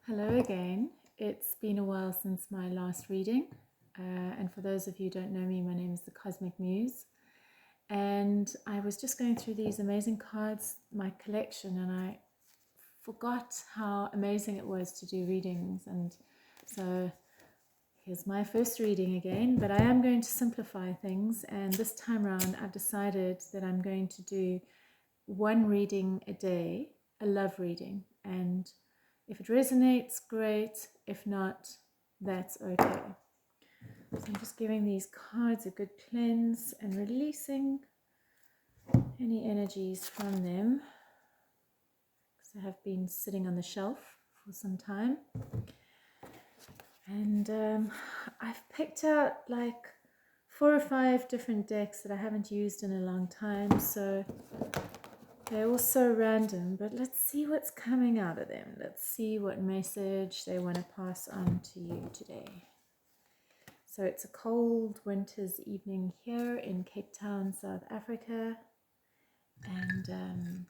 Hello again. It's been a while since my last reading. And for those of you who don't know me, my name is the Cosmic Muse. And I was just going through these amazing cards, my collection, and I forgot how amazing it was to do readings. And so here's my first reading again, but I am going to simplify things. And this time around, I've decided that I'm going to do one reading a day, a love reading. And if it resonates, great. If not, that's okay. So I'm just giving these cards a good cleanse and releasing any energies from them, because they have been sitting on the shelf for some time. And I've picked out like 4 or 5 different decks that I haven't used in a long time, so they're all so random, but let's see what's coming out of them. Let's see what message they want to pass on to you today. So it's a cold winter's evening here in Cape Town, South Africa. And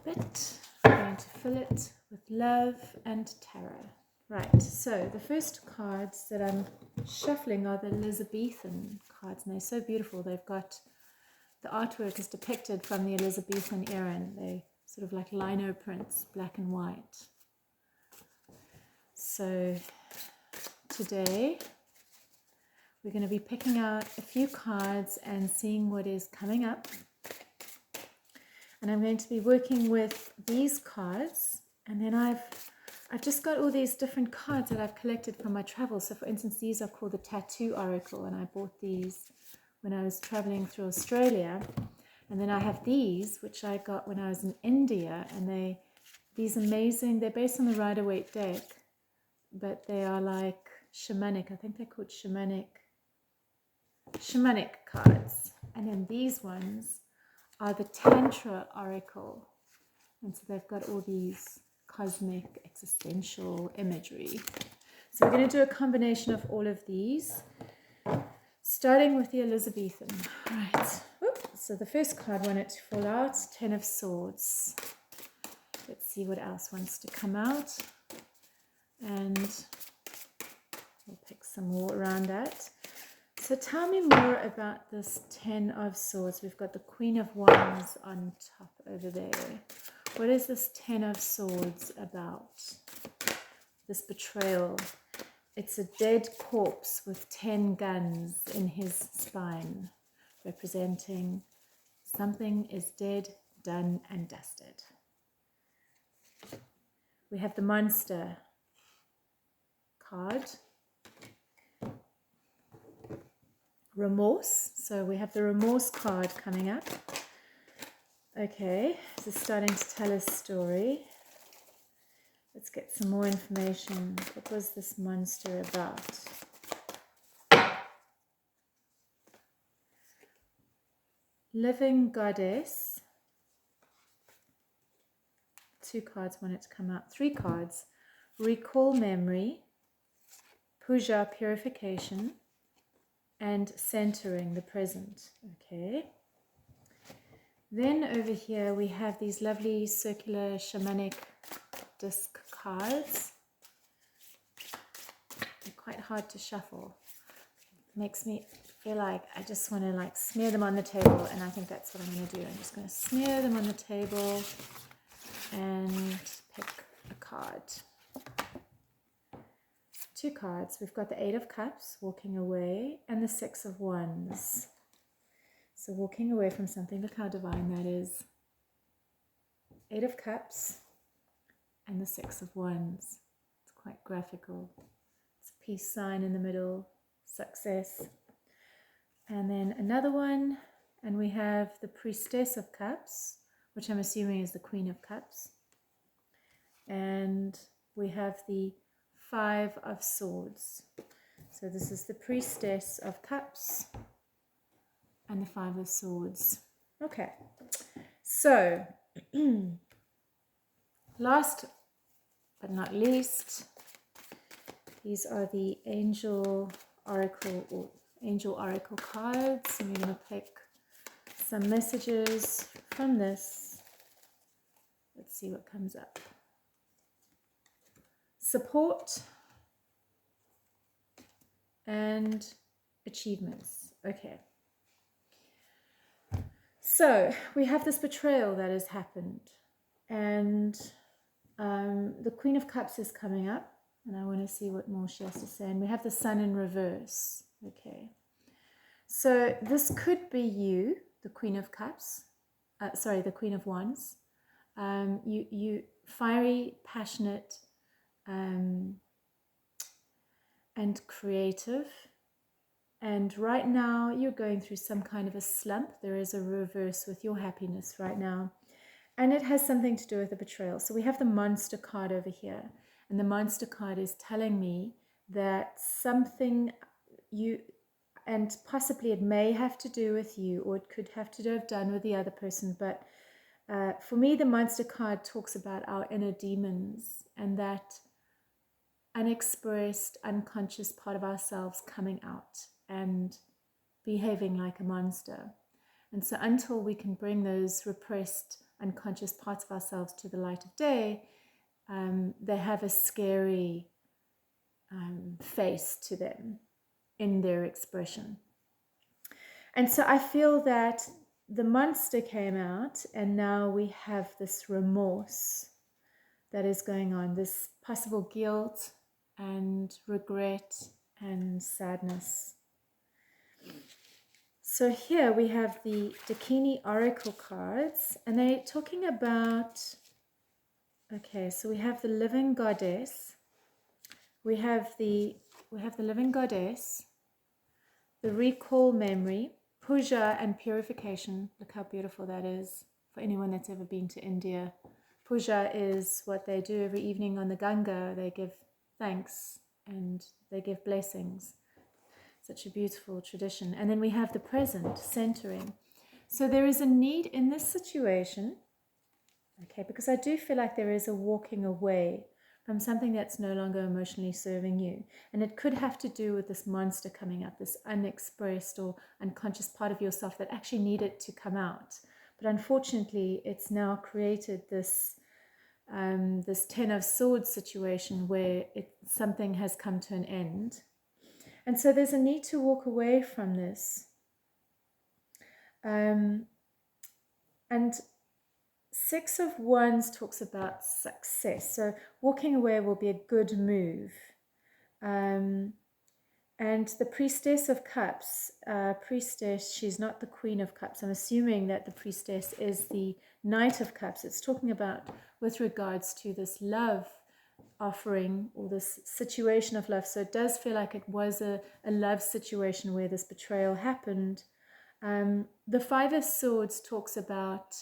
but I'm going to fill it with love and terror. Right, so the first cards that I'm shuffling are the Elizabethan cards, and they're so beautiful. They've got the artwork is depicted from the Elizabethan era, and they sort of like lino prints, black and white. So today we're going to be picking out a few cards and seeing what is coming up. And I'm going to be working with these cards, and then I've just got all these different cards that I've collected from my travels. So for instance, these are called the Tattoo Oracle, and I bought these when I was traveling through Australia. And then I have these, which I got when I was in India, and these amazing, they're based on the Rider-Waite deck, but they are like shamanic. I think they're called shamanic cards. And then these ones are the Tantra Oracle. And so they've got all these cosmic existential imagery. So we're going to do a combination of all of these, starting with the Elizabethan. Right. So the first card wanted to fall out, 10 of Swords. Let's see what else wants to come out. And we'll pick some more around that. So tell me more about this 10 of Swords. We've got the Queen of Wands on top over there. What is this 10 of Swords about? This betrayal. It's a dead corpse with 10 guns in his spine, representing something is dead, done, and dusted. We have the Monster card. Remorse. So we have the Remorse card coming up. Okay, this is starting to tell a story. Let's get some more information. What was this monster about? Living Goddess. 2 cards wanted to come out. 3 cards. Recall Memory, Puja Purification, and Centering the Present. Okay. Then over here we have these lovely circular shamanic disc cards. They're quite hard to shuffle. It makes me feel like I just want to like smear them on the table, and I think that's what I'm going to do. I'm just going to smear them on the table and pick a card. 2 cards. We've got the 8 of Cups, walking away, and the 6 of Wands. So walking away from something. Look how divine that is. 8 of Cups and the 6 of Wands. It's quite graphical. It's a peace sign in the middle, success. And then another one, and we have the Priestess of Cups, which I'm assuming is the Queen of Cups. And we have the 5 of Swords. So this is the Priestess of Cups and the 5 of Swords. Okay, so last but not least, these are the Angel Oracle cards, and we're going to pick some messages from this. Let's see what comes up. support and achievements. Okay. So we have this betrayal that has happened, and the Queen of Cups is coming up, and I want to see what more she has to say. And we have the Sun in reverse. Okay. So this could be you, the Queen of Cups. Sorry, the Queen of Wands. You fiery, passionate, and creative. And right now you're going through some kind of a slump. There is a reverse with your happiness right now. And it has something to do with the betrayal. So we have the Monster card over here. And the Monster card is telling me that something and possibly it may have to do with you, or it could have to have done with the other person. But for me, the Monster card talks about our inner demons and that unexpressed, unconscious part of ourselves coming out and behaving like a monster. And so until we can bring those repressed, unconscious parts of ourselves to the light of day, they have a scary face to them in their expression. And so I feel that the monster came out, and now we have this remorse that is going on, this possible guilt and regret and sadness. So here we have the Dakini Oracle cards, and they're talking about, okay, so we have the Living Goddess, we have the Living Goddess, the Recall Memory, Puja and Purification. Look how beautiful that is for anyone that's ever been to India. Puja is what they do every evening on the Ganga. They give thanks and they give blessings. Such a beautiful tradition. And then we have the present, centering. So there is a need in this situation, okay, because I do feel like there is a walking away from something that's no longer emotionally serving you. And it could have to do with this monster coming up, this unexpressed or unconscious part of yourself that actually needed to come out. But unfortunately, it's now created this this Ten of Swords situation where something has come to an end. And so there's a need to walk away from this. And Six of Wands talks about success. So walking away will be a good move. And the Priestess of Cups, Priestess, she's not the Queen of Cups. I'm assuming that the Priestess is the Knight of Cups. It's talking about with regards to this love offering or this situation of love. So it does feel like it was a love situation where this betrayal happened. The Five of Swords talks about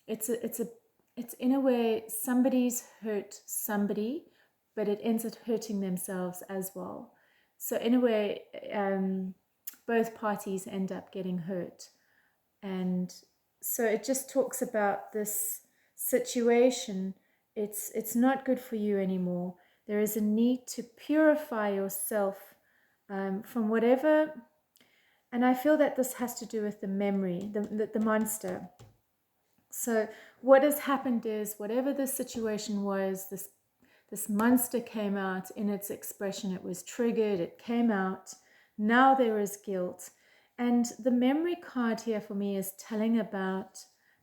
it's in a way somebody's hurt somebody, but it ends up hurting themselves as well. So in a way, both parties end up getting hurt. And so it just talks about this situation. It's not good for you anymore. There is a need to purify yourself from whatever. And I feel that this has to do with the memory, the monster. So what has happened is whatever the situation was, this monster came out in its expression. It was triggered. It came out. Now there is guilt. And the memory card here for me is telling about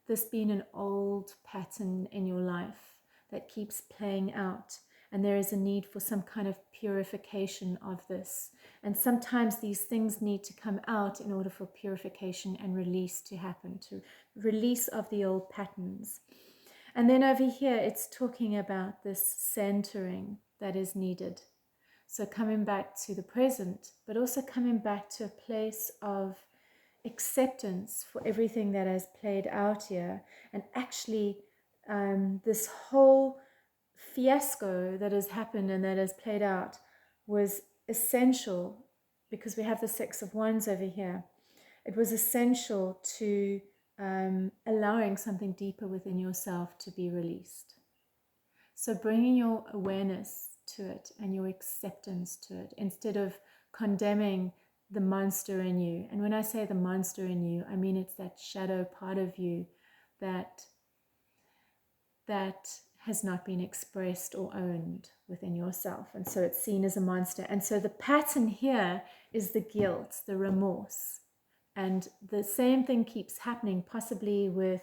this being an old pattern in your life that keeps playing out. And there is a need for some kind of purification of this. And sometimes these things need to come out in order for purification and release to happen, to release of the old patterns. And then over here, it's talking about this centering that is needed. So coming back to the present, but also coming back to a place of acceptance for everything that has played out here. And actually, this whole fiasco that has happened and that has played out was essential, because we have the Six of Wands over here. It was essential to allowing something deeper within yourself to be released. So bringing your awareness to it and your acceptance to it, instead of condemning the monster in you. And when I say the monster in you, I mean it's that shadow part of you that has not been expressed or owned within yourself. And so it's seen as a monster. And so the pattern here is the guilt, the remorse. And the same thing keeps happening, possibly with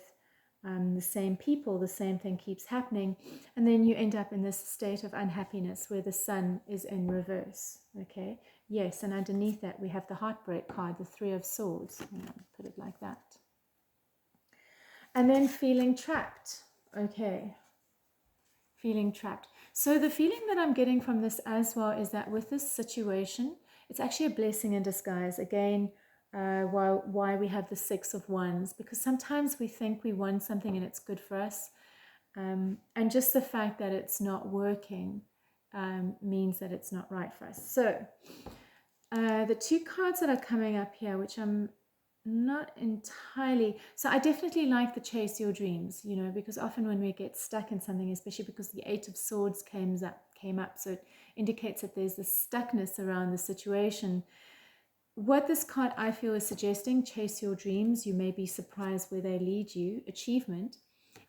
the same people, the same thing keeps happening. And then you end up in this state of unhappiness where the sun is in reverse. Okay, yes, and underneath that we have the heartbreak card, the Three of Swords. Put it like that. And then feeling trapped. Okay, feeling trapped. So the feeling that I'm getting from this as well is that with this situation, it's actually a blessing in disguise. Again, why we have the Six of Wands, because sometimes we think we want something and it's good for us, and just the fact that it's not working means that it's not right for us. So the two cards that are coming up here, which I'm not entirely, so I definitely like the chase your dreams, you know, because often when we get stuck in something, especially because the Eight of Swords came up, so it indicates that there's this stuckness around the situation. What this card I feel is suggesting, chase your dreams, you may be surprised where they lead you, achievement.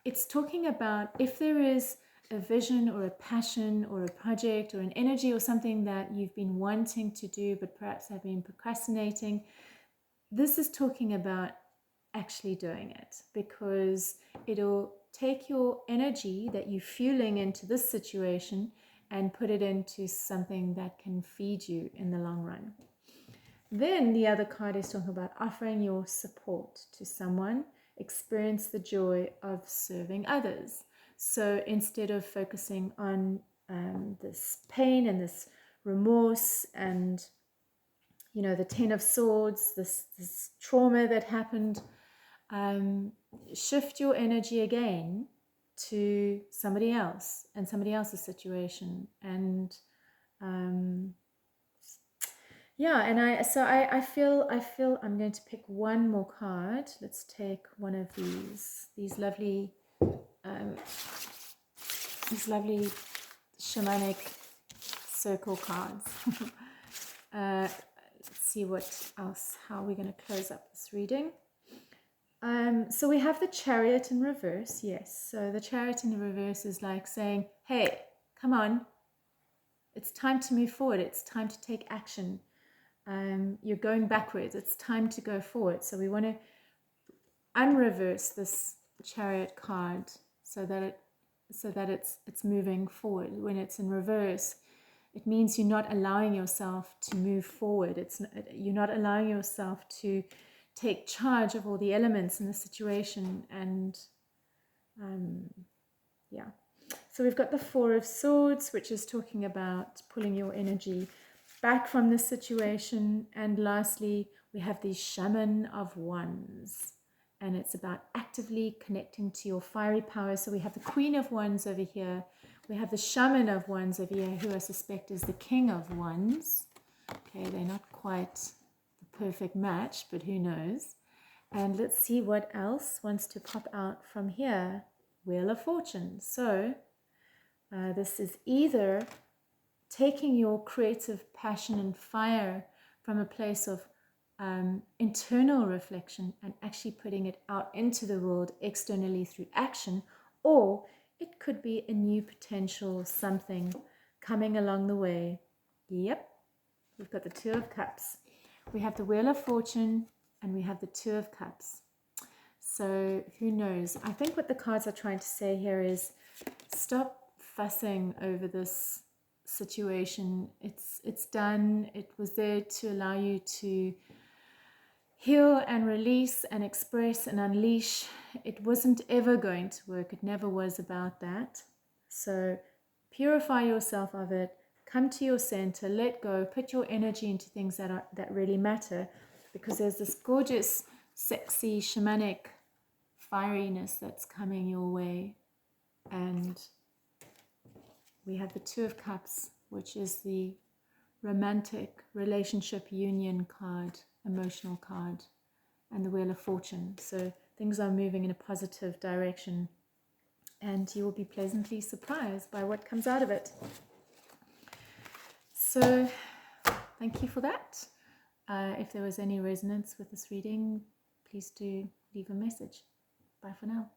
It's talking about if there is a vision or a passion or a project or an energy or something that you've been wanting to do but perhaps have been procrastinating, this is talking about actually doing it, because it'll take your energy that you're fueling into this situation and put it into something that can feed you in the long run. Then the other card is talking about offering your support to someone, experience the joy of serving others. So instead of focusing on this pain and this remorse and, you know, the Ten of Swords, this trauma that happened, shift your energy again to somebody else and somebody else's situation. And yeah, and I feel I'm going to pick one more card. Let's take one of these lovely shamanic circle cards. Let's see what else, how we're going to close up this reading. So we have the Chariot in reverse. Yes, so the Chariot in the reverse is like saying, hey, come on, it's time to move forward, it's time to take action. You're going backwards, it's time to go forward. So we want to unreverse this Chariot card so that it's moving forward. When it's in reverse, it means you're not allowing yourself to move forward. You're not allowing yourself to take charge of all the elements in the situation. And yeah, so we've got the Four of Swords, which is talking about pulling your energy back from the situation. And lastly, we have the Shaman of Wands, and it's about actively connecting to your fiery power. So we have the Queen of Wands over here, we have the Shaman of Wands over here, who I suspect is the King of Wands. Okay, they're not quite the perfect match, but who knows. And let's see what else wants to pop out from here. Wheel of Fortune. So this is either taking your creative passion and fire from a place of internal reflection and actually putting it out into the world externally through action, or it could be a new potential something coming along the way. Yep, we've got the Two of Cups. We have the Wheel of Fortune and we have the Two of Cups. So who knows? I think what the cards are trying to say here is stop fussing over this situation. It's done. It was there to allow you to heal and release and express and unleash. It wasn't ever going to work. It never was about that. So purify yourself of it. Come to your center. Let go. Put your energy into things that really matter, because there's this gorgeous, sexy, shamanic fieriness that's coming your way. And we have the Two of Cups, which is the romantic relationship union card, emotional card, and the Wheel of Fortune. So things are moving in a positive direction, and you will be pleasantly surprised by what comes out of it. So thank you for that. If there was any resonance with this reading, please do leave a message. Bye for now.